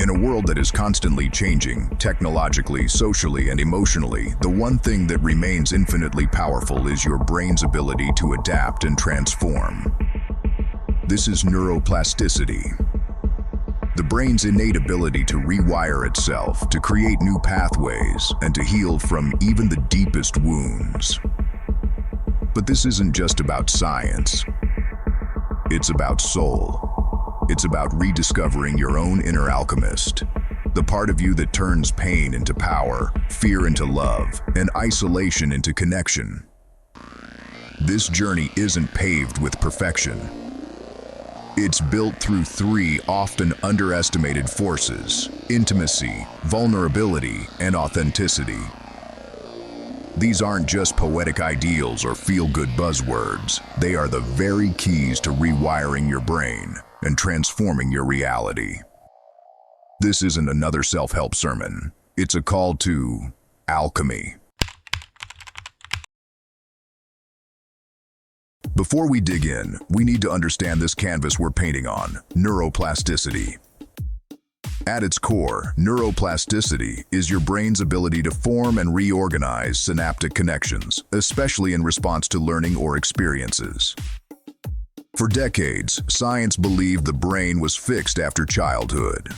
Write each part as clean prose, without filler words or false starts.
In a world that is constantly changing, technologically, socially, and emotionally, the one thing that remains infinitely powerful is your brain's ability to adapt and transform. This is neuroplasticity. The brain's innate ability to rewire itself, to create new pathways, and to heal from even the deepest wounds. But this isn't just about science. It's about soul. It's about rediscovering your own inner alchemist, the part of you that turns pain into power, fear into love, and isolation into connection. This journey isn't paved with perfection. It's built through three often underestimated forces: intimacy, vulnerability, and authenticity. These aren't just poetic ideals or feel-good buzzwords. They are the very keys to rewiring your brain and transforming your reality. This isn't another self-help sermon. It's a call to alchemy. Before we dig in, we need to understand this canvas we're painting on: neuroplasticity. At its core, neuroplasticity is your brain's ability to form and reorganize synaptic connections, especially in response to learning or experiences. For decades, science believed the brain was fixed after childhood.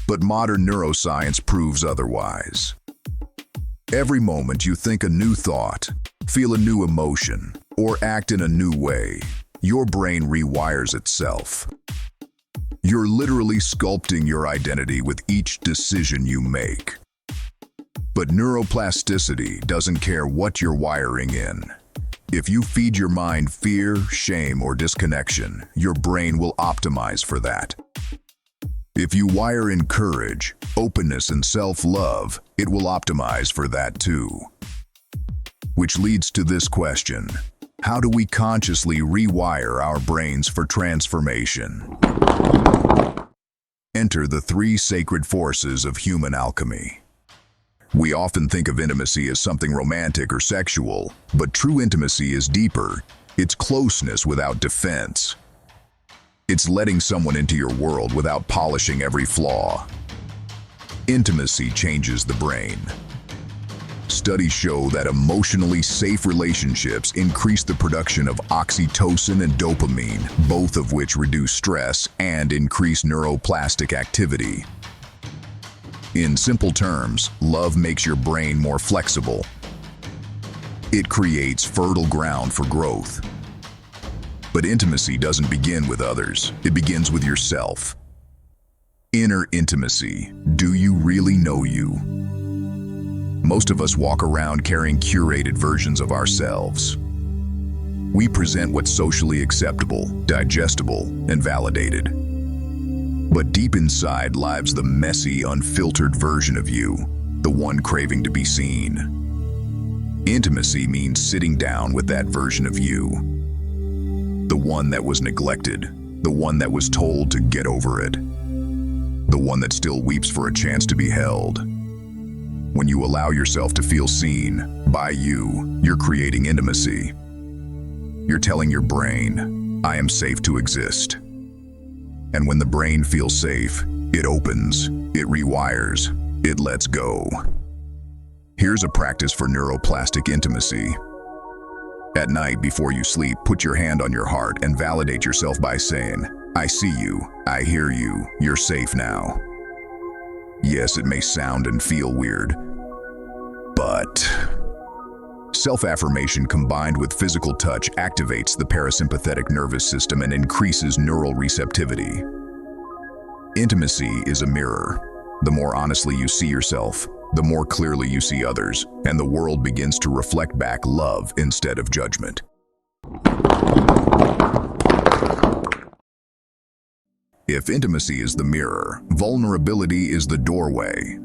But modern neuroscience proves otherwise. Every moment you think a new thought, feel a new emotion, or act in a new way, your brain rewires itself. You're literally sculpting your identity with each decision you make. But neuroplasticity doesn't care what you're wiring in. If you feed your mind fear, shame, or disconnection, your brain will optimize for that. If you wire in courage, openness, and self-love, it will optimize for that too. Which leads to this question: how do we consciously rewire our brains for transformation? Enter the three sacred forces of human alchemy. We often think of intimacy as something romantic or sexual, but true intimacy is deeper. It's closeness without defense. It's letting someone into your world without polishing every flaw. Intimacy changes the brain. Studies show that emotionally safe relationships increase the production of oxytocin and dopamine, both of which reduce stress and increase neuroplastic activity. In simple terms, love makes your brain more flexible. It creates fertile ground for growth. But intimacy doesn't begin with others. It begins with yourself. Inner intimacy. Do you really know you? Most of us walk around carrying curated versions of ourselves. We present what's socially acceptable, digestible, and validated. But deep inside lives the messy, unfiltered version of you, the one craving to be seen. Intimacy means sitting down with that version of you. The one that was neglected, the one that was told to get over it, the one that still weeps for a chance to be held. When you allow yourself to feel seen by you, you're creating intimacy. You're telling your brain, I am safe to exist. And when the brain feels safe, it opens, it rewires, it lets go. Here's a practice for neuroplastic intimacy. At night before you sleep, put your hand on your heart and validate yourself by saying, I see you, I hear you, you're safe now. Yes, it may sound and feel weird, but self-affirmation combined with physical touch activates the parasympathetic nervous system and increases neural receptivity. Intimacy is a mirror. The more honestly you see yourself, the more clearly you see others, and the world begins to reflect back love instead of judgment. If intimacy is the mirror, vulnerability is the doorway.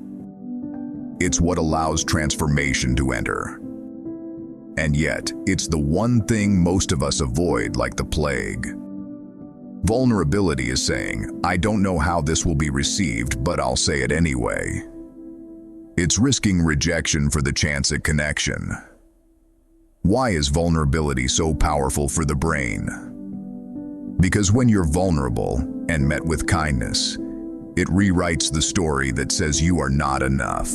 It's what allows transformation to enter. And yet, it's the one thing most of us avoid like the plague. Vulnerability is saying, I don't know how this will be received, but I'll say it anyway. It's risking rejection for the chance at connection. Why is vulnerability so powerful for the brain? Because when you're vulnerable and met with kindness, It rewrites the story that says you are not enough.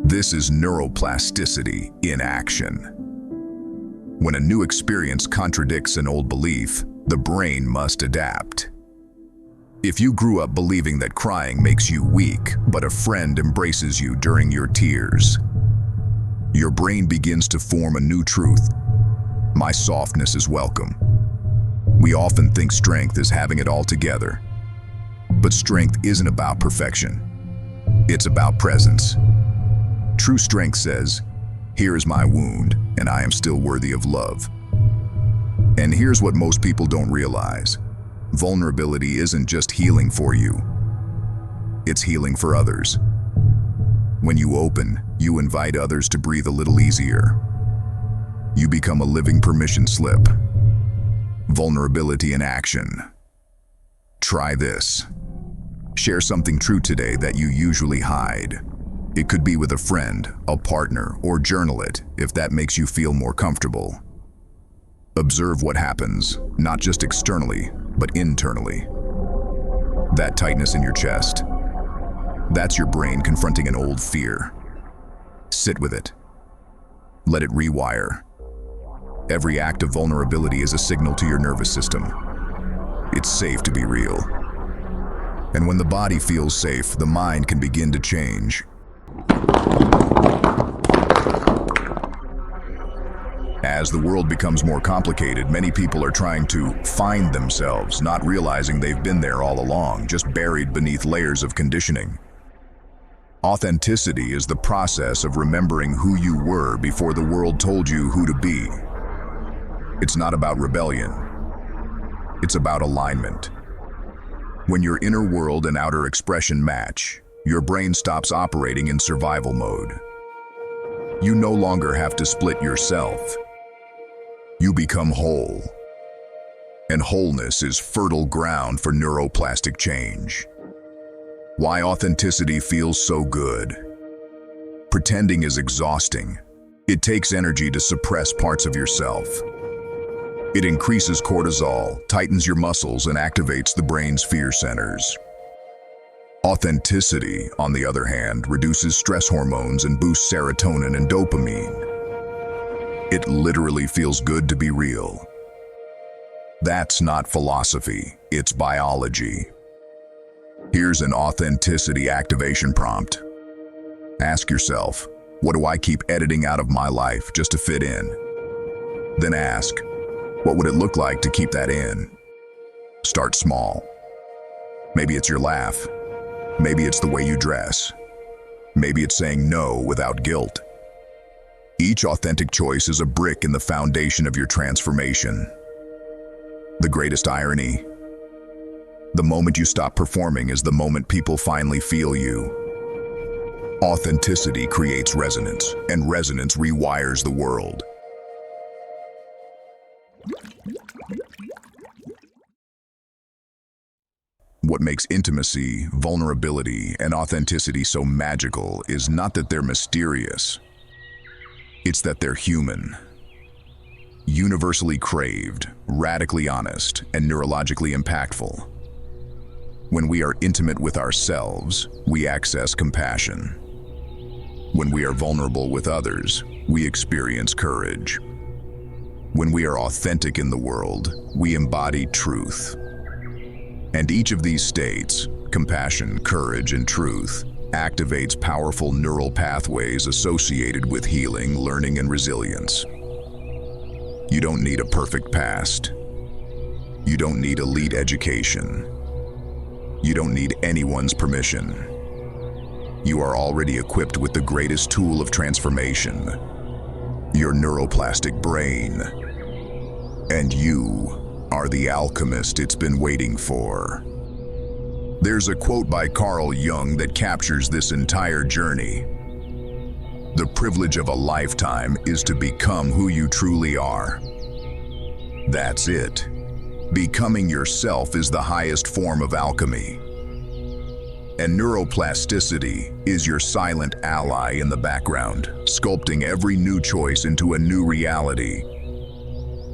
This is neuroplasticity in action. When a new experience contradicts an old belief, the brain must adapt. If you grew up believing that crying makes you weak, but a friend embraces you during your tears, your brain begins to form a new truth. My softness is welcome. We often think strength is having it all together. But strength isn't about perfection. It's about presence. True strength says, here is my wound, and I am still worthy of love. And here's what most people don't realize. Vulnerability isn't just healing for you. It's healing for others. When you open, you invite others to breathe a little easier. You become a living permission slip. Vulnerability in action. Try this. Share something true today that you usually hide. It could be with a friend, a partner, or journal it if that makes you feel more comfortable. Observe what happens, not just externally, but internally. That tightness in your chest, that's your brain confronting an old fear. Sit with it. Let it rewire. Every act of vulnerability is a signal to your nervous system. It's safe to be real. And when the body feels safe, the mind can begin to change. As the world becomes more complicated, many people are trying to find themselves, not realizing they've been there all along, just buried beneath layers of conditioning. Authenticity is the process of remembering who you were before the world told you who to be. It's not about rebellion. It's about alignment. When your inner world and outer expression match, your brain stops operating in survival mode. You no longer have to split yourself. You become whole. And wholeness is fertile ground for neuroplastic change. Why authenticity feels so good? Pretending is exhausting. It takes energy to suppress parts of yourself. It increases cortisol, tightens your muscles, and activates the brain's fear centers. Authenticity, on the other hand, reduces stress hormones and boosts serotonin and dopamine. It literally feels good to be real. That's not philosophy, it's biology. Here's an authenticity activation prompt. Ask yourself, what do I keep editing out of my life just to fit in? Then ask, what would it look like to keep that in? Start small. Maybe it's your laugh. Maybe it's the way you dress. Maybe it's saying no without guilt. Each authentic choice is a brick in the foundation of your transformation. The greatest irony: the moment you stop performing is the moment people finally feel you. Authenticity creates resonance, and resonance rewires the world. What makes intimacy, vulnerability, and authenticity so magical is not that they're mysterious. It's that they're human. Universally craved, radically honest, and neurologically impactful. When we are intimate with ourselves, we access compassion. When we are vulnerable with others, we experience courage. When we are authentic in the world, we embody truth. And each of these states, compassion, courage, and truth, activates powerful neural pathways associated with healing, learning, and resilience. You don't need a perfect past. You don't need elite education. You don't need anyone's permission. You are already equipped with the greatest tool of transformation, your neuroplastic brain. And you are the alchemist it's been waiting for. There's a quote by Carl Jung that captures this entire journey. The privilege of a lifetime is to become who you truly are. That's it. Becoming yourself is the highest form of alchemy. And neuroplasticity is your silent ally in the background, sculpting every new choice into a new reality.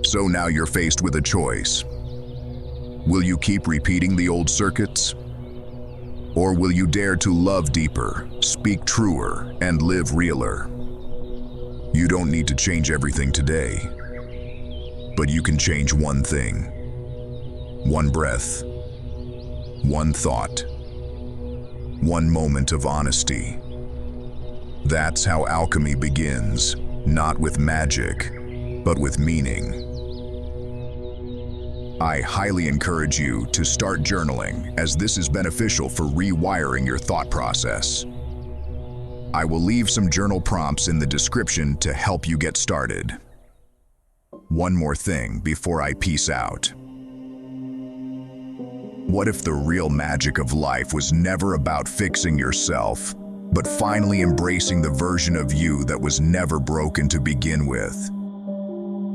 So now you're faced with a choice. Will you keep repeating the old circuits? Or will you dare to love deeper, speak truer, and live realer? You don't need to change everything today, but you can change one thing. One breath, one thought, one moment of honesty. That's how alchemy begins, not with magic, but with meaning. I highly encourage you to start journaling, as this is beneficial for rewiring your thought process. I will leave some journal prompts in the description to help you get started. One more thing before I peace out. What if the real magic of life was never about fixing yourself, but finally embracing the version of you that was never broken to begin with?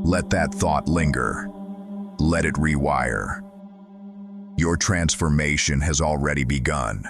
Let that thought linger. Let it rewire. Your transformation has already begun.